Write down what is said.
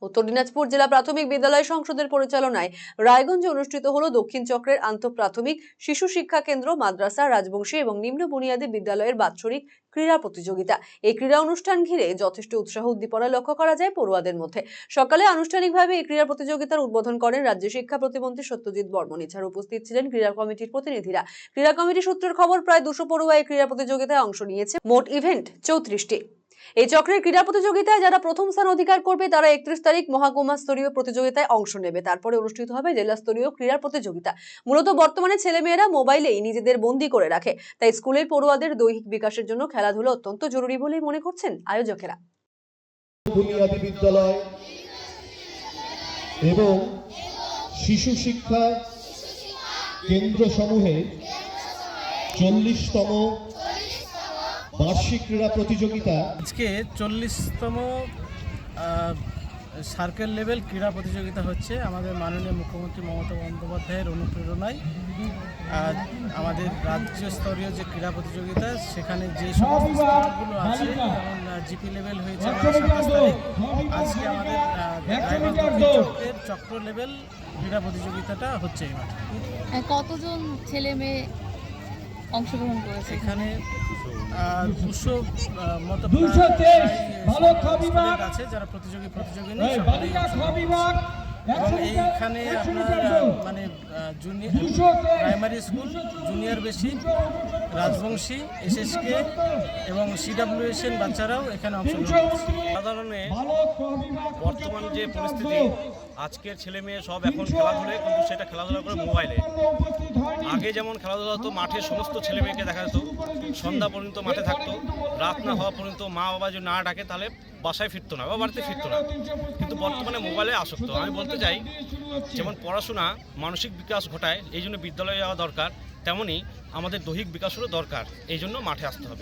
উত্তর দিনাজপুর জেলা প্রাথমিক বিদ্যালয় সংসদের পরিচালনায় রায়গঞ্জে অনুষ্ঠিত হলো দক্ষিণ চক্রের আন্তঃপ্রাথমিক শিশু শিক্ষা কেন্দ্র, মাদ্রাসা, রাজবংশী এবং নিম্ন বুনিয়াদী বিদ্যালয়ের বাৎসরিক ক্রীড়া প্রতিযোগিতা। এই ক্রীড়া অনুষ্ঠান ঘিরে যথেষ্ট উৎসাহ উদ্দীপনা লক্ষ্য করা যায় পড়ুয়াদের মধ্যে। সকালে আনুষ্ঠানিকভাবে এই ক্রীড়া প্রতিযোগিতার উদ্বোধন করেন রাজ্যের শিক্ষা প্রতিমন্ত্রী সত্যজিৎ বর্মন। এছাড়া উপস্থিত ছিলেন ক্রীড়া কমিটির প্রতিনিধিরা। ক্রীড়া কমিটি সূত্রের খবর, প্রায় 200 পড়ুয়া এই ক্রীড়া প্রতিযোগিতায় অংশ নিয়েছে। মোট ইভেন্ট 34টি। এই চক্রের ক্রীড়া প্রতিযোগিতায় যারা প্রথম স্থান অধিকার করবে তারা 31 তারিখ মহকুমা স্তরীয় প্রতিযোগিতায় অংশ নেবে। তারপরে অনুষ্ঠিত হবে জেলা স্তরীয় ক্রীড়া প্রতিযোগিতা। মূলত বর্তমানে ছেলেমেয়েরা মোবাইলেই নিজেদের বন্দী করে রাখে, তাই স্কুলের পড়ুয়াদের দৈহিক বিকাশের জন্য খেলাধুলা অত্যন্ত জরুরি বলেই মনে করছেন আয়োজকেরা। বুনিয়াদী বিদ্যালয় এবং শিশু শিক্ষা কেন্দ্র সমূহে 40তম বার্ষিক ক্রীড়া প্রতিযোগিতা। আজকে 40তম সার্কেল লেভেল ক্রীড়া প্রতিযোগিতা হচ্ছে। আমাদের মাননীয় মুখ্যমন্ত্রী মমতা বন্দ্যোপাধ্যায়ের অনুপ্রেরণায় আমাদের রাজ্য স্তরীয় যে ক্রীড়া প্রতিযোগিতা, সেখানে যে সমস্ত স্তরগুলো আছে, যেমন জিপি লেভেল হয়েছে আমাদের 27 তারিখ, আজকে আমাদের রায়গঞ্জ চক্রের চক্র লেভেল ক্রীড়া প্রতিযোগিতাটা হচ্ছে এই মাঠে। কতজন ছেলে মেয়ে অংশগ্রহণ করেছে? এখানে 200 মতো আছে যারা প্রতিযোগিনী এবং এইখানে আপনার মানে junior primary school, junior basic, Rajbanshi, SSK এবং সিডাব্লিউএসএন বাচ্চারাও এখানে অংশগ্রহণ করছে। সাধারণে বর্তমান যে পরিস্থিতি, আজকের ছেলে মেয়ে সব এখন খেলাধুলা, কিন্তু সেটা খেলাধুলা করে মোবাইলে। আগে যেমন খেলাধুলা হতো, মাঠে সমস্ত ছেলে মেয়েকে দেখা যেত, সন্ধ্যা পর্যন্ত মাঠে থাকতো, রাত না হওয়া পর্যন্ত মা বাবা যদি না ডাকে তাহলে বাসায় ফিরতো না বা বাড়িতে ফিরতো না। কিন্তু বর্তমানে মোবাইলে আসক্ত। আমি বলতে চাই, যেমন পড়াশোনা মানসিক বিকাশ ঘটায়, এই জন্য বিদ্যালয়ে যাওয়া দরকার, তেমনই আমাদের দৈহিক বিকাশেরও দরকার, এই জন্য মাঠে আসতে হবে।